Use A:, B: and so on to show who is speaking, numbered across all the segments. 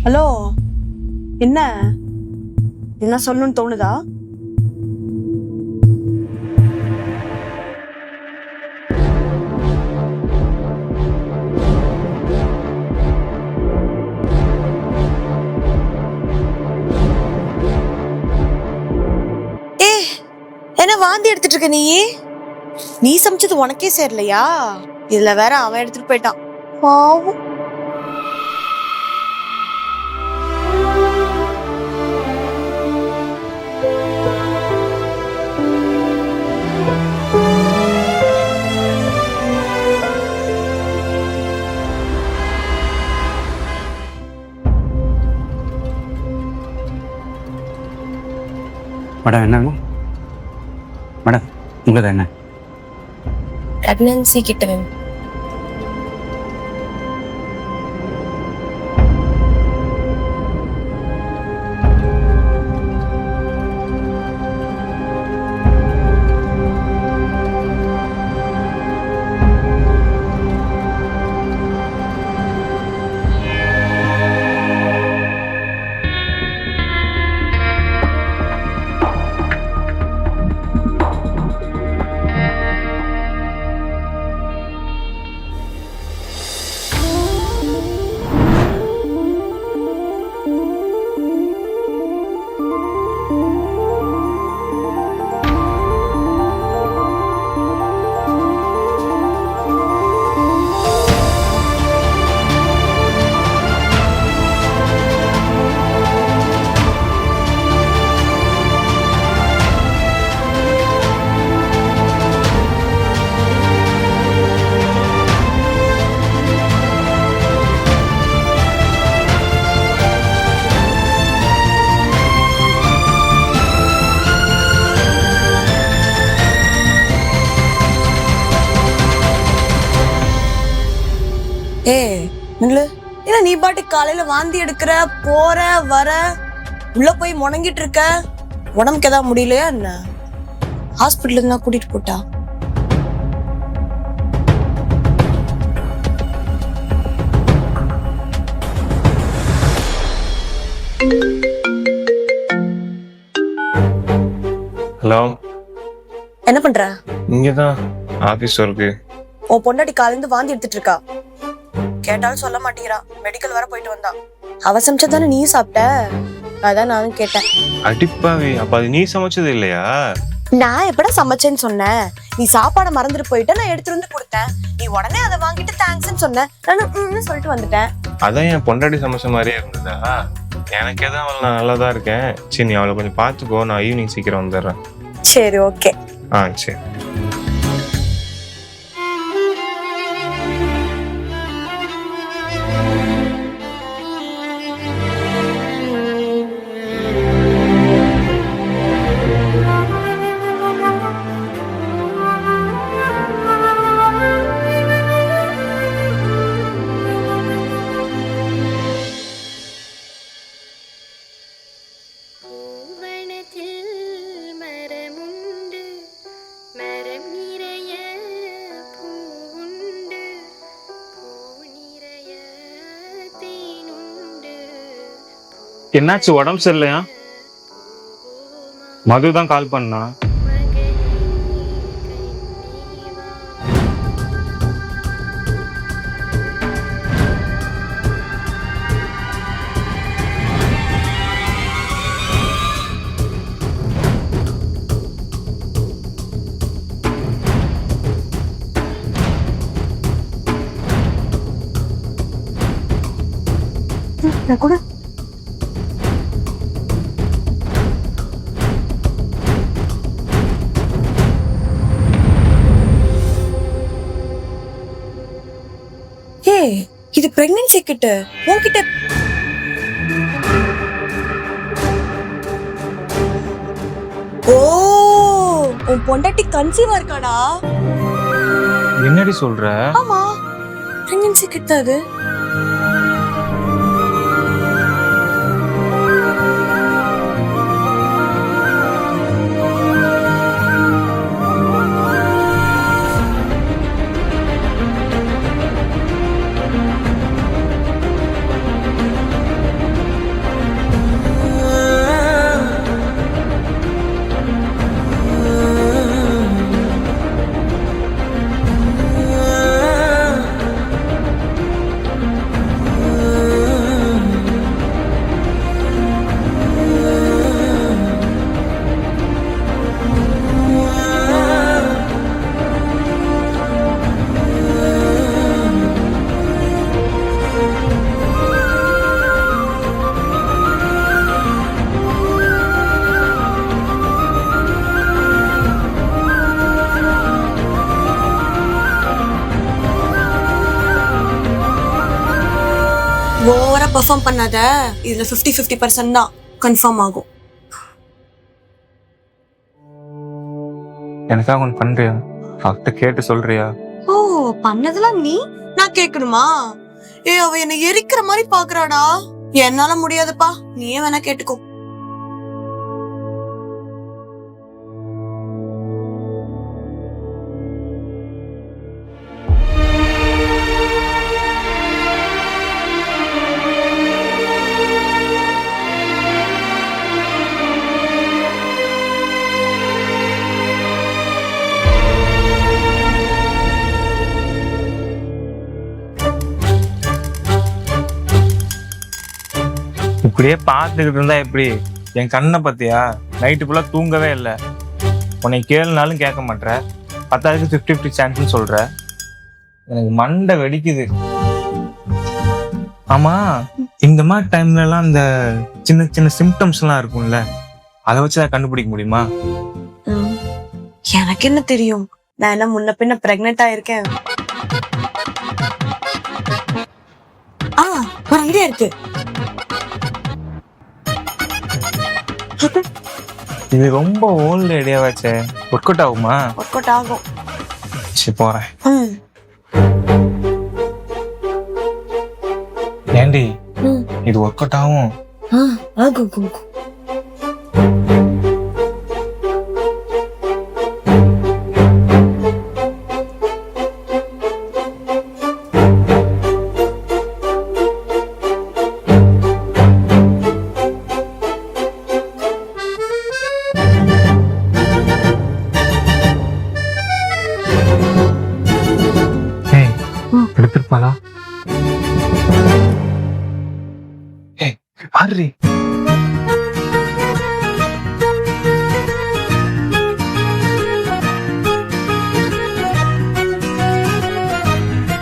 A: Hello, என்ன என்ன சொல்லணும்னு தோணுதா? என்ன வாந்தி எடுத்துட்டு இருக்க நீ சமைச்சது உனக்கே சேரலையா? இதுல வேற அவன் எடுத்துட்டு போயிட்டான். பாவம்.
B: மேடம் என்னங்க மேடம் உங்களுக்கு என்ன
C: பிரெக்னன்சி கிட்ட
A: நில்லு. என்ன நீ பாட்டு காலையில வாந்தி எடுக்கிற, போற வர, உள்ள போய் முணங்கிட்டு இருக்க? உடம்புக்கு ஏதாவது முடியலையா என்ன? ஹாஸ்பிட்டல் இருந்தா கூட்டிட்டு போட்டா?
D: ஹலோ,
A: என்ன பண்ற?
D: இங்கதான் ஆபீஸ் ஒர்க்கு.
A: உன் பொண்டாட்டி காலையில இருந்து வாந்தி எடுத்துட்டு இருக்கா. கேட்டாலும் சொல்ல மாட்டேங்கிறா. மெடிக்கல் வர போயிட்டு வந்தா. அவ சமைச்சதானே நீயும் சாப்பிட்ட? அதான் நானும் கேட்டேன்.
D: அடிப்பாவே, அப்ப அது நீ சமைச்சது இல்லையா?
A: நான் எப்படா சமைச்சேன்னு சொன்னேன்? நீ சாப்பாடை மறந்துட்டு போயிட்ட, நான் எடுத்துட்டு வந்து கொடுத்தேன். நீ உடனே அதை வாங்கிட்டு தேங்க்ஸ்ன்னு சொன்ன. நான் சொல்லிட்டு வந்துட்டேன்.
D: அதான் என் பொண்டாட்டி சமைச்ச மாதிரியே இருந்ததா? எனக்கு எதாவது அவள் நான் நல்லா தான் இருக்கேன். சரி, நீ அவளை கொஞ்சம் பார்த்துக்கோ. நான் ஈவினிங் சீக்கிரம் வந்துடுறேன்.
A: சரி, ஓகே.
D: சரி.
E: என்னாச்சு, உடம்பு சரியில்லையா? மது தான் கால் பண்ணா.
A: கூட இது பிரெக்னன்சி கிட்ட உன்கிட்ட உன் பொண்டாட்டி கன்சீவா இருக்காடா.
E: என்னடி சொல்ற?
A: ஆமா, பிரெக்னன்சி கிட்ட அது. ஓவரா பெர்ஃபார்ம் பண்ணாத. இதுல 50-50% தான் கன்ஃபார்ம் ஆகும்.
E: எனக்காக ஒன்று பண்றியா? டாக்டர் கேட்டு சொல்றியா?
A: ஓ, பண்ணதெல்லாம் நீ நான் கேட்கணுமா? அவ என்ன எரிக்கிற மாதிரி பாக்குறாடா. என்னால முடியாதுப்பா, நீயே வேணா கேட்டுக்கோ.
E: இப்படியே பார்த்துக்கிட்டு இருந்தா எப்படி? என் கண்ணை பத்தியா? நைட்டு ஃபுல்லா தூங்கவே இல்லை. உன்னை கேளுனாலும் கேட்க மாட்டேற. 10க்கு 50-50 சான்ஸ்னு சொல்ற. எனக்கு மண்டை வெடிக்குது. ஆமா, இந்த மாதிரி டைம்ல எல்லாம் இந்த சின்ன சின்ன சிம்டம்ஸ் எல்லாம் இருக்கும்ல, அதை வச்சுதான் கண்டுபிடிக்க முடியுமா?
A: எனக்கு என்ன தெரியும்? நான் என்ன முன்ன பின்ன பிரெக்னென்ட் ஆயிருக்கேன். ஒரு ஐடியா இருக்கு.
E: இது ரொம்ப ஓல்டு ஐடியாவாச்சே. ஒர்க் அவுட் ஆகுமா?
A: ஒர்க் அவுட் ஆகும்.
E: சரி, போறேன். ஏண்டி, இது ஒர்க் அவுட் ஆகும்?
A: ஆகும்.
E: எடுத்துருப்பாளா? பாரு,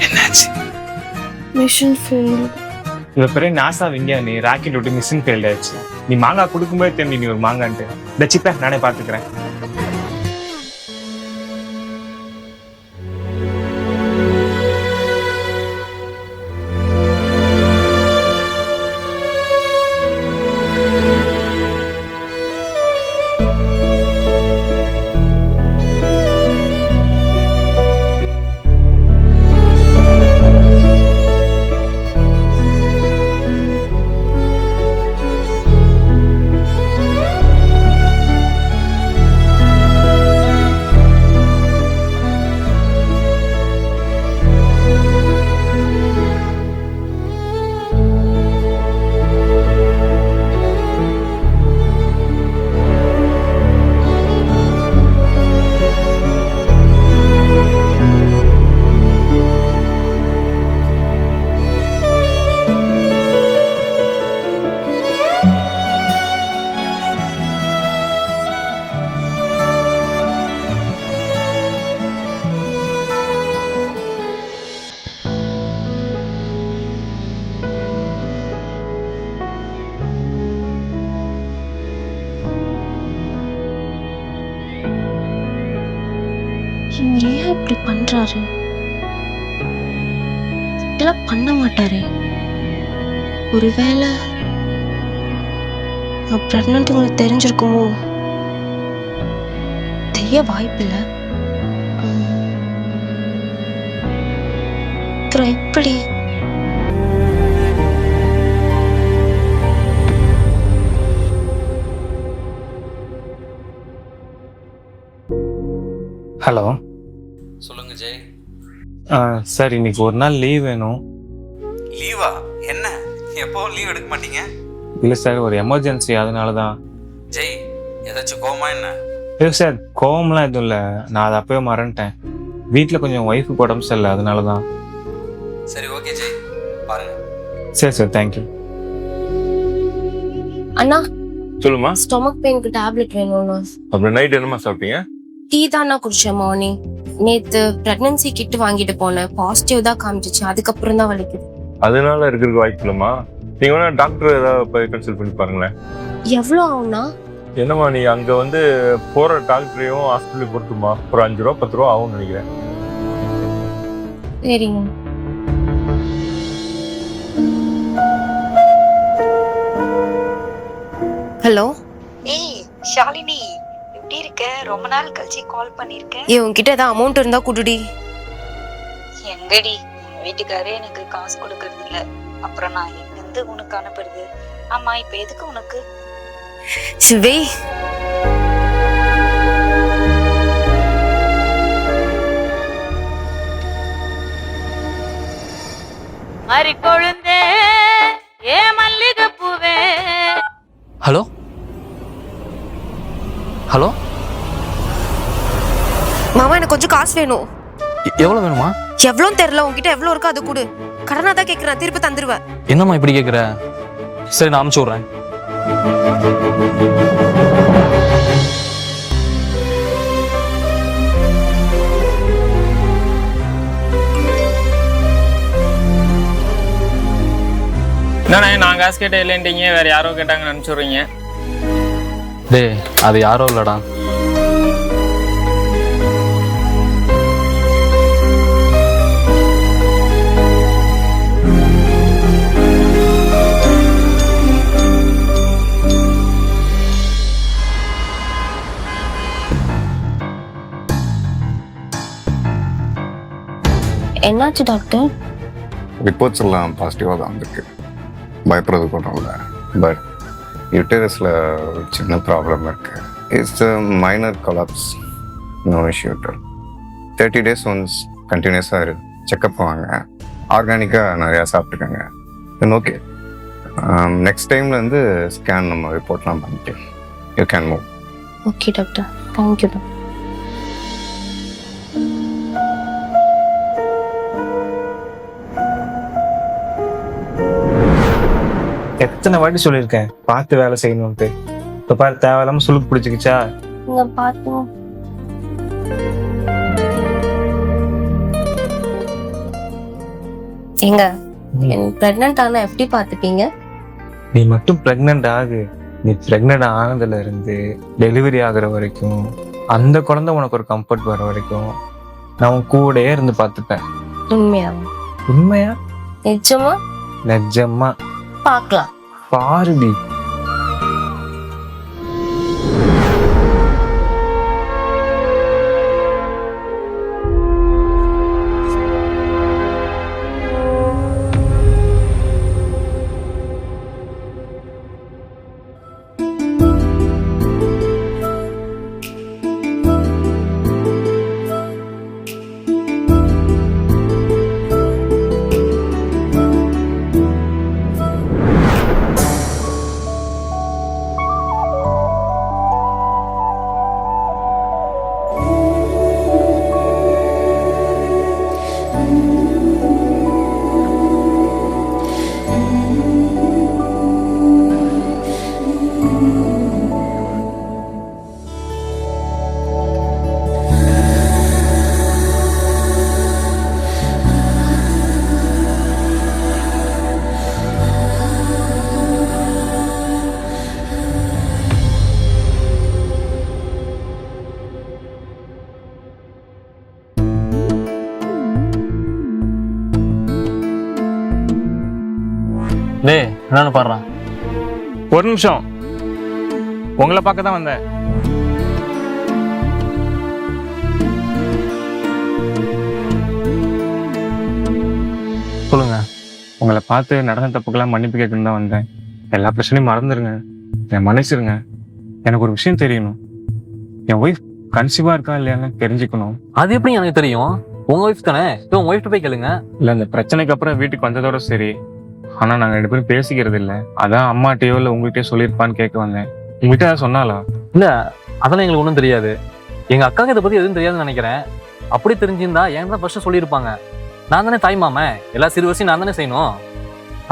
E: என்னாச்சு?
A: Mission fail.
E: இவ பெரிய நாசா விஞ்ஞானி. ராக்கெட் விட்டு மிஷன் ஃபெயில் ஆயிடுச்சு. நீ மாங்காய் கொடுக்கும்போது தெரிஞ்சு நீ ஒரு மாங்கான்ட்டு. இந்த சிப்ப நானே பாத்துக்கிறேன்.
C: இவர் ஏன் இப்படி பண்றாரு? இதெல்லாம் பண்ண மாட்டாரே. ஒருவேளை நான் பிரெக்னன்ட் உங்களுக்கு தெரிஞ்சிருக்குமோ? தெரிய வாய்ப்பில்லை. அப்புறம் எப்படி?
E: ஹலோ,
B: சொல்லுங்க ஜெய்.
E: சார், இன்னைக்கு ஒரு நாள் லீவ் வேணும்.
B: லீவா? என்ன, எப்பவும் லீவ் எடுக்க மாட்டீங்க?
E: இல்லை சார், ஒரு எமர்ஜென்சி, அதனால தான்.
B: ஜெய், ஏதாச்சும் கோவமா என்ன?
E: இல்லை சார், கோவம்லாம் எதுவும் இல்லை. நான் அதை அப்பவே மறந்துட்டேன். வீட்டில் கொஞ்சம் ஒய்ஃபுக்கு உடம்பு சரியில்லை, அதனால தான்.
B: சரி, ஓகே ஜெய், பாருங்க.
E: சரி சார், தேங்க்யூ.
C: அண்ணா,
D: சொல்லுமா.
C: ஸ்டொமக் பெயினுக்கு டேப்லெட் வேணும்ண்ணா.
D: அப்புறம் நைட் என்னமா சாப்பிட்டீங்க?
C: டீ தானா குடிச்சேன் மார்னிங். நேத்து பிரெக்னன்சி கிட் வாங்கிட்டு போனேன். பாசிட்டிவ் தான் காமிச்சிச்சு. அதுக்கப்புறம் தான் வலிக்குது.
D: அதனால இருக்கிறதுக்கு வாய்ப்பு இல்லைம்மா. நீங்க வேணா டாக்டர் ஏதாவது போய் கன்சல்ட் பண்ணி பாருங்களேன்.
C: எவ்வளோ ஆகும்னா?
D: என்னம்மா, நீ அங்க வந்து போற டாக்டரையும் ஹாஸ்பிட்டலுக்கு பொறுத்துமா ஒரு 5 ரூபா 10 ரூபா ஆகும்னு நினைக்கிறேன்.
C: சரிங்க. ஹலோ.
F: ஏய் ஷாலினி, எப்படி இருக்க? ரொம்ப நாள் கழிச்சு கால் பண்ணிருக்கேன்.
C: உன்கிட்ட ஏதாவது அமௌண்ட் இருந்தா குடுடி.
F: எங்கடி, எங்க வீட்டுக்காரே எனக்கு காசு கொடுக்கறது இல்ல. அப்புறம் நான் எங்க இருந்து உனக்கு அனுப்புறது? ஆமா, இப்ப எதுக்கு உனக்கு?
C: சில்வி,
G: மறி கொழுந்தே ஏ மல்லிகை பூவே.
H: ஹலோ ஹலோ
C: மாமா எனக்கு கொஞ்சம் காசு வேணும்.
H: எவ்வளோ வேணுமா?
C: எவ்வளோன்னு தெரியல, உன்கிட்ட எவ்வளோ இருக்கோ அது கொடு. கடனா தான் கேட்குறேன், திருப்பி தந்துருவேன்.
H: என்னம்மா இப்படி கேட்குற? சரி, நான் அனுப்பிச்சு விட்றேன்.
E: என்னண்ணே, நான் காசு கேட்ட இல்லைன்றீங்க, வேற யாரோ கேட்டாங்கன்னு அனுப்பிச்சுடுறீங்க.
H: டேய், அது யாரோ இல்லடா.
C: என்னாச்சு டாக்டர்?
I: ரிப்போர்ட்ஸ் எல்லாம் பாசிட்டிவாக தான் வந்திருக்கு. பயப்படுறதுக்கு ஒன்றும் இல்லை. பட் யூட்டரஸில் ஒரு சின்ன ப்ராப்ளம் இருக்குது. It's minor collapse. No issue. 30 days once கண்டினியூஸாக செக்கப் வாங்க. ஆர்கானிக்காக நிறையா சாப்பிட்டுக்கோங்க. தென் ஓகே, நெக்ஸ்ட் டைம்லேருந்து ஸ்கேன் நம்ம ரிப்போர்ட்லாம் பண்ணிக்கலாம். You can move.
C: Okay doctor, thank you doctor.
E: எத்தனை வாட்டி சொல்லியிருக்கேன் பார்த்து வேலை செய்யணும்ட்டு. இப்போ பாரு, தேவையில்லாம சுளுக்கு பிடிச்சிக்கிச்சா?
C: இங்க பாத்து. எங்க பிரெக்னன்ட் ஆனா எப்படி பாத்துப்பீங்க?
E: நீ மட்டும் பிரெக்னென்ட் ஆகு. நீ பிரெக்னென்ட் ஆனதுல இருந்து டெலிவரி ஆகுற வரைக்கும், அந்த குழந்தை உனக்கு ஒரு கம்ஃபர்ட் வர வரைக்கும் நான் உன் கூடயே இருந்து பார்த்துப்பேன்.
C: உண்மையா?
E: உண்மையா?
C: நிஜமா?
E: நிஜமா.
C: பார்க்கலாம்.
E: பாருடி.
H: டேய், என்னன்னு பாடுறான்?
E: ஒரு நிமிஷம், உங்களை பார்க்க தான் வந்தேன்.
H: சொல்லுங்க.
E: உங்களை பார்த்து நடந்த தப்புக்கெல்லாம் மன்னிப்பு கேட்கணும் தான் வந்தேன். எல்லா பிரச்சனையும் மறந்துருங்க, என்னை மன்னிச்சிருங்க. எனக்கு ஒரு விஷயம் தெரியணும். என் ஒய்ஃப் கன்சீவா இருக்கா இல்லையான்னு தெரிஞ்சுக்கணும்.
H: அது எப்படி எனக்கு தெரியும்? உங்க ஒய்ஃப் தானே, உங்க ஒய்ஃப் போய் கேளுங்க.
E: இல்லை, இந்த பிரச்சனைக்கு அப்புறம் வீட்டுக்கு வந்ததோட சரி. ஆனா நாங்க 2 பேரும் பேசிக்கிறது இல்லை. அதான் அம்மாட்டையோ இல்லை உங்கள்கிட்டயோ சொல்லியிருப்பான்னு கேட்க வந்தேன். உங்ககிட்ட அதை சொன்னாலா?
H: இல்ல, அதெல்லாம் எங்களுக்கு ஒன்றும் தெரியாது. எங்க அக்காவுக்கு இதை பத்தி எதுவும் தெரியாதுன்னு நினைக்கிறேன். அப்படி தெரிஞ்சிருந்தா என் தான் ஃபர்ஸ்ட் சொல்லியிருப்பாங்க. நான் தானே தாய் மாம, எல்லா சிறு வயசையும் நான் தானே செய்யணும்.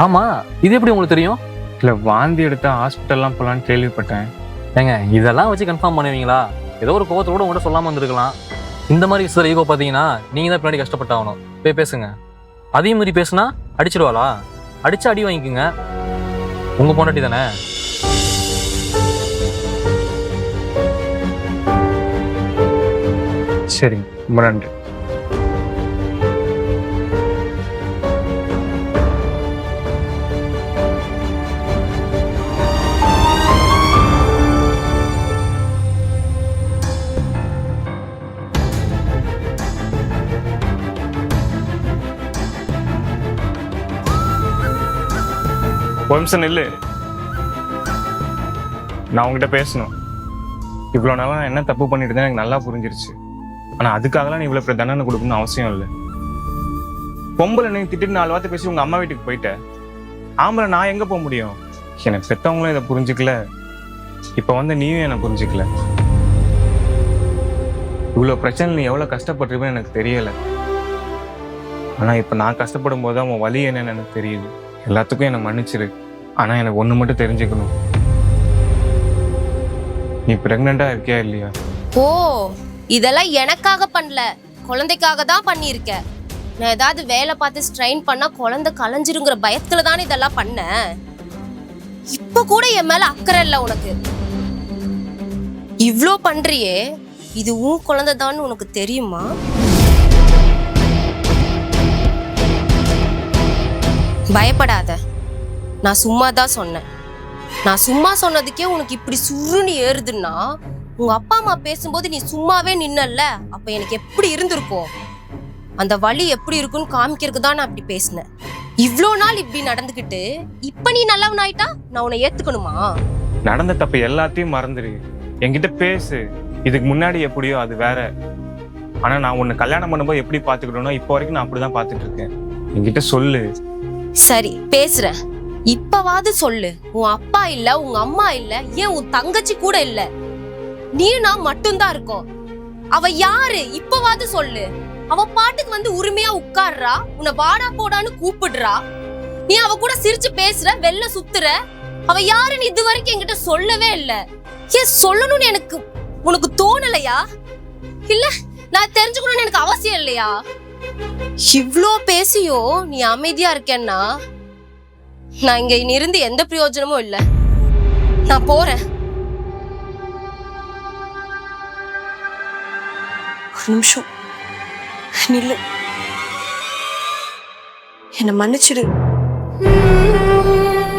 H: ஆமா, இது எப்படி உங்களுக்கு தெரியும்?
E: இல்லை, வாந்தி எடுத்தா ஹாஸ்பிட்டல்லாம் போகலான்னு கேள்விப்பட்டேன்.
H: ஏங்க, இதெல்லாம் வச்சு கன்ஃபார்ம் பண்ணுவீங்களா? ஏதோ ஒரு கோவத்தோட உங்கள்கிட்ட சொல்லாம வந்திருக்கலாம். இந்த மாதிரி விஷயம் ஈகோ பார்த்தீங்கன்னா நீங்க தான் பின்னாடி கஷ்டப்பட்டாகணும். போய் பேசுங்க. அதே மாதிரி பேசுனா அடிச்சிடுவாளா? அடிச்சு அடி வாங்கிக்குங்க. உங்க பொண்டாட்டி தானே.
E: சரிங்க, ரொம்ப நன்றி. ஒரு நிமிஷம் நில்லு. நான் உங்ககிட்ட பேசணும். இவ்வளோ நாளாக நான் என்ன தப்பு பண்ணிட்டு இருந்தேன் எனக்கு நல்லா புரிஞ்சிருச்சு. ஆனால் அதுக்காகலாம் நீ இவ்வளோ பெரிய தண்டனை கொடுக்கணும்னு அவசியம் இல்லை. பொம்பளை நீ திட்டிட்டு 4 வார்த்தை பேசி உங்கள் அம்மா வீட்டுக்கு போயிட்ட. ஆம்பளை நான் எங்கே போக முடியும்? எனக்கு பெற்றவங்களும் இதை புரிஞ்சுக்கல. இப்போ வந்து நீயும் என்னை புரிஞ்சுக்கல. இவ்வளோ பிரச்சனை நீ எவ்வளோ கஷ்டப்பட்டிருப்பேன்னு எனக்கு தெரியலை. ஆனால் இப்போ நான் கஷ்டப்படும் போது அவன் வலி என்னன்னு எனக்கு தெரியுது. எல்லாத்துக்கும் என்னை மன்னிச்சிரு. ஆனால் எனக்கு ஒன்று மட்டும் தெரிஞ்சுக்கணும். நீ ப்ரெக்னெண்ட்டாக இருக்கியா இல்லையா?
C: ஓ, இதெல்லாம் எனக்காக பண்ணல, குழந்தைக்காக தான் பண்ணியிருக்க. நான் ஏதாவது வேலை பார்த்து ஸ்ட்ரெயின் பண்ணா குழந்தை கலைஞ்சிருங்கிற பயத்துல தானே இதெல்லாம் பண்ண. இப்ப கூட என் மேல அக்கறை இல்லை உனக்கு. இவ்ளோ பண்றியே, இது உன் குழந்தை தான் உனக்கு தெரியுமா? பயப்படாத, நான் சும்மா தான் சொன்னேன். நான் சும்மா சொன்னதுக்கே உனக்கு இப்படி சுருன்னு ஏறுதுன்னா, உங்க அப்பா அம்மா பேசும்போது நீ சும்மாவே நின்னல்ல, அப்ப எனக்கு எப்படி இருந்திருக்கும்? அந்த வலி எப்படி இருக்குன்னு காமிக்கிறதுக்கு தான் நான் அப்படி பேசினேன். இவ்வளோ நாள் இப்படி நடந்துக்கிட்டு இப்ப நீ நல்லவன் ஆயிட்டா நான் உன்னை ஏத்துக்கணுமா?
E: நடந்த தப்பு எல்லாத்தையும் மறந்துடு. என்கிட்ட பேசு. இதுக்கு முன்னாடி எப்படியோ அது வேற. ஆனா நான் உன்னை கல்யாணம் பண்ணும்போது எப்படி பாத்துக்கிட்டோனோ இப்போ வரைக்கும் நான் அப்படிதான் பாத்துட்டு இருக்கேன். என்கிட்ட சொல்லு.
C: சரி, பேசுறேன். இப்பவாது சொல்லு. உன் அப்பா இல்ல, உங்க அம்மா இல்ல, ஏன் உன் தங்கச்சி கூட இல்ல, நீ நான் மட்டும்தான் இருக்கோம். அவ யாரு? இப்பவாது சொல்லு. அவ பாட்டுக்கு வந்து உரிமையா உட்கார்றா, உன்னை வாடா போடான்னு கூப்பிடுறா, நீ அவ கூட சிரிச்சு பேசுற, வெளில சுத்துற. அவ யாருன்னு இது வரைக்கும் என்கிட்ட சொல்லவே இல்ல. ஏன் சொல்லணும்னு எனக்கு உனக்கு தோணலையா? இல்ல நான் தெரிஞ்சுக்கணும்னு எனக்கு அவசியம் இல்லையா? இவ்ளோ பேசியோ நீ அமைதியா இருக்கேன்னா நான் இங்க இருந்து எந்த பிரயோஜனமும் இல்ல. நான் போறேன்.
A: ஒரு நிமிஷம் நில்லு. என்ன மன்னிச்சிடு.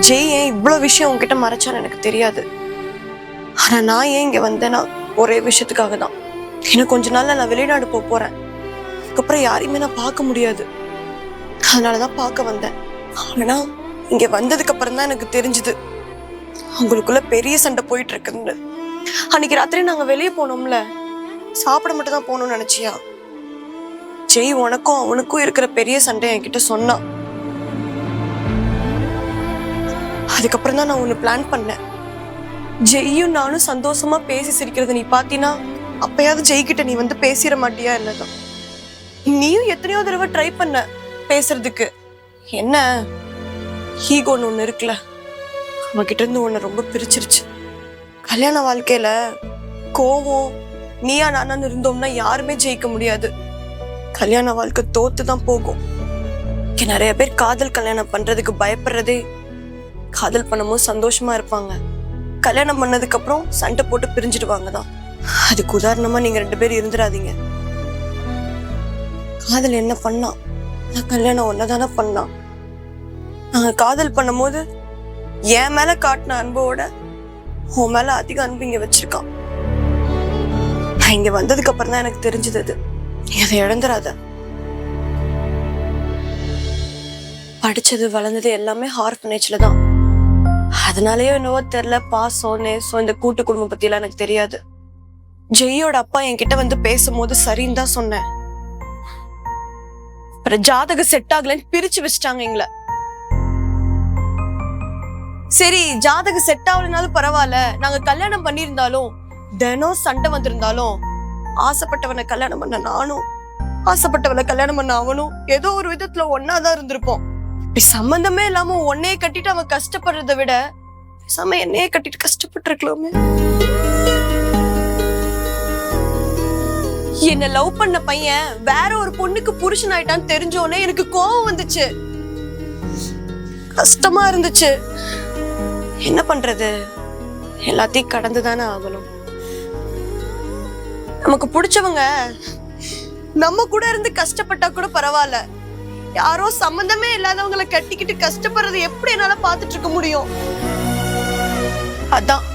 A: ஜெய் ஏன் இவ்வளவு விஷயம் உன்கிட்ட மறைச்சான்னு எனக்கு தெரியாது. ஆனா நான் ஏன் இங்க வந்தேன்னா ஒரே விஷயத்துக்காக தான். இன்னும் கொஞ்ச நாள்ல நான் வெளிநாடு போறேன். அதுக்கப்புறம் யாரையுமே நான் பார்க்க முடியாது. அதனாலதான் பார்க்க வந்தேன். ஆனா இங்க வந்ததுக்கு அப்புறம் தான் எனக்கு தெரிஞ்சது அவங்களுக்குள்ள பெரிய சண்டை போயிட்டு இருக்குன்னு. அன்னைக்கு ராத்திரி நாங்க வெளியே போனோம்ல, சாப்பிட மட்டும் தான் போகணும்னு நினைச்சியா? ஜெய் உனக்கும் அவனுக்கும் இருக்கிற பெரிய சண்டை என்கிட்ட சொன்னான். அதுக்கப்புறம் தான் நான் ஒண்ணு பிளான் பண்ணேன். ஜெய்யும் நானும் சந்தோஷமா பேசி சிரிக்கிறது நீ பாத்தீனா அப்பயாவது ஜெய்கிட்ட நீ வந்து பேசிட மாட்டியா என்னதான்? நீயும் எத்தனையோ தடவை ட்ரை பண்ண பேசுறதுக்கு. என்ன ஈகோன்னு ஒண்ணு இருக்குல்ல, அவன்கிட்ட இருந்து ஒண்ணு ரொம்ப பிரிச்சிருச்சு. கல்யாண வாழ்க்கையில கோவம் நீயா நானான்னு இருந்தோம்னா யாருமே ஜெயிக்க முடியாது. கல்யாண வாழ்க்கை தோத்து தான் போகும். நிறைய பேர் காதல் கல்யாணம் பண்றதுக்கு பயப்படுறதே காதல் பண்ணும்போது சந்தோஷமா இருப்பாங்க, கல்யாணம் பண்ணதுக்கு அப்புறம் சண்டை போட்டு பிரிஞ்சிடுவாங்க தான். அதுக்கு உதாரணமா நீங்க 2 பேரும் இருந்துடாதீங்க. காதல் என்ன பண்ணா, நான் கல்யாணம் ஒன்னதானே பண்ணா. நாங்க காதல் பண்ணும் போது என் மேல காட்டின அன்போட உன் மேல அதிக அன்பு இங்க வச்சிருக்கான். நான் இங்க வந்ததுக்கு அப்புறம் தான் எனக்கு தெரிஞ்சது அது. நீ அதை இழந்துடாத. படிச்சது வளர்ந்தது எல்லாமே ஆர்ஃபனேஜ்ல தான். அதனாலயோ என்னவோ தெரியல, பாசம் நேசம் இந்த கூட்டு குடும்பம் பத்தி எல்லாம் எனக்கு தெரியாது. ஜெய்யோட அப்பா என்கிட்ட வந்து பேசும்போது சரின்னு தான் சொன்னேன். ஜாதக செட் ஆகலன்னு பிரிச்சு வச்சுட்டாங்க எங்களை. சரி, ஜாதக செட் ஆகலனாலும் பரவாயில்ல, நாங்க கல்யாணம் பண்ணிருந்தாலும் தினம் சண்டை வந்திருந்தாலும் ஆசைப்பட்டவனை கல்யாணம் பண்ண நானும் ஆசைப்பட்டவனை கல்யாணம் பண்ண அவனும் ஏதோ ஒரு விதத்துல ஒன்னாதான் இருந்திருப்போம். இப்படி சம்பந்தமே இல்லாம உன்னையே கட்டிட்டு அவன் கஷ்டப்படுறதை விட பேசாம என்னையே கட்டிட்டு கஷ்டப்பட்டு இருக்கலாமே. என்ன லவ் பண்ண பையன் வேற ஒரு பொண்ணுக்கு புருஷன் ஆயிட்டான்னு தெரிஞ்சோடனே எனக்கு கோவம் வந்துச்சு, கஷ்டமா இருந்துச்சு. என்ன பண்றது, எல்லாத்தையும் கடந்துதானே ஆகணும். நமக்கு பிடிச்சவங்க நம்ம கூட இருந்து கஷ்டப்பட்டா கூட பரவாயில்ல, யாரோ சம்பந்தமே இல்லாதவங்களை கட்டிக்கிட்டு கஷ்டப்படுறது எப்படி என்னால பாத்துட்டு இருக்க முடியும்? அதான்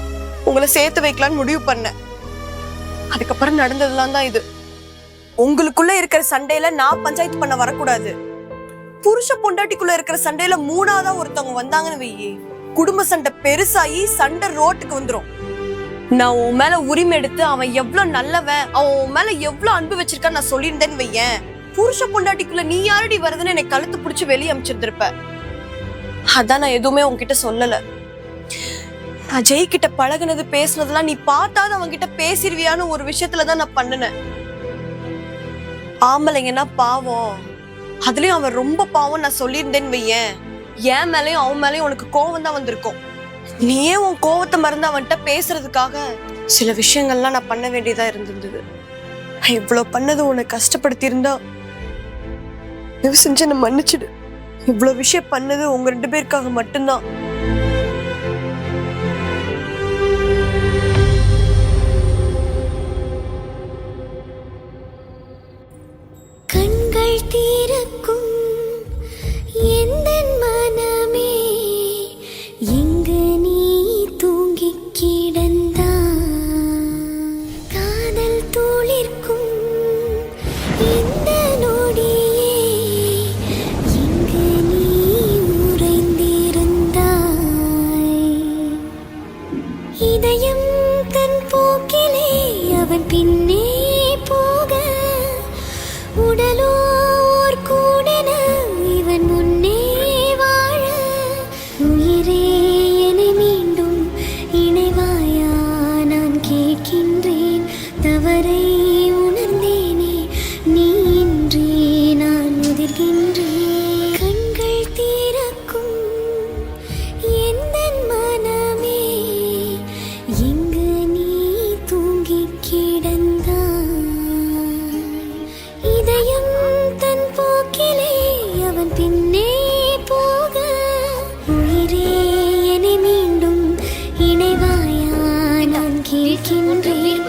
A: உங்களை சேர்த்து வைக்கலான்னு முடிவு பண்ணேன். அதுக்கப்புறம் நடந்ததுலாம் தான் இது. உங்களுக்குள்ள இருக்கிற சண்டையில நான் பஞ்சாயத்து பண்ண வரக்கூடாது. புருஷ பொண்டாட்டிக்குள்ள இருக்கிற சண்டையில மூணாவதா ஒருத்தவங்க வந்தாங்கன்னு வையே, குடும்ப சண்டை பெருசாகி சண்டை ரோட்டுக்கு வந்துரும். நான் உன் மேல உரிமை எடுத்து அவன் எவ்வளவு நல்லவன், அவன் உன் மேல எவ்வளவு அன்பு வச்சிருக்கான்னு நான் சொல்லியிருந்தேன்னு வையேன், புருஷ பொண்டாட்டிக்குள்ள நீ யாரடி வருதுன்னு எனக்கு கழுத்து பிடிச்சு வெளியே அமிச்சிருந்திருப்ப. அதான் நான் எதுவுமே உன்கிட்ட சொல்லல. நான் ஜெய் கிட்ட பழகுனது பேசுனதெல்லாம் நீ பார்த்தாத அவன்கிட்ட பேசிருவியான்னு ஒரு விஷயத்துலதான் நான் பண்ணினேன். ஆம்பளைங்கன்னா பாவம், அதுலயும் அவன் ரொம்ப பாவம் நான் சொல்லியிருந்தேன்னு வையேன், என் மேலயும் அவன் மேலயும் உனக்கு கோவம் தான் வந்திருக்கும். நீயே உன் கோவத்தை மறந்து அவன்கிட்ட பேசுறதுக்காக சில விஷயங்கள்லாம் நான் பண்ண வேண்டியதா இருந்திருந்தது. நான் இவ்வளவு பண்ணது உனக்கு கஷ்டப்படுத்தி இருந்தா தயவு செஞ்சு என்ன மன்னிச்சிடு. இவ்வளவு விஷயம் பண்ணது உங்க 2 பேருக்காக மட்டும்தான்.
J: கண்கள் தீரக்கும் எந்தன் மனமே, இங்கு நீ தூங்கி கிடந்தா காதல் தூளிர்க்கும் இந்த நொடியே, இங்கு நீ உறைந்திருந்தாய். இதயம் தன் போக்கிலே அவன் பின்னே போக, உடலோர் கூடன இவன் முன்னே வாழ, உயிரே என்னை மீண்டும் இணைவாயா நான் கேட்கின்றேன். தவறை உணர்ந்தேனே நீ இன்றி நான் உதிர்கின்றேன். கண்கள் தீரக்கும் எந்தன் மனமே, இங்கு நீ தூங்கி கிடந்தாய். இதயம் தன் போக்கிலே அவன் பின்னே போக, உயிரே என்னை மீண்டும் இணைவாயா நான் கேட்கின்றேன்.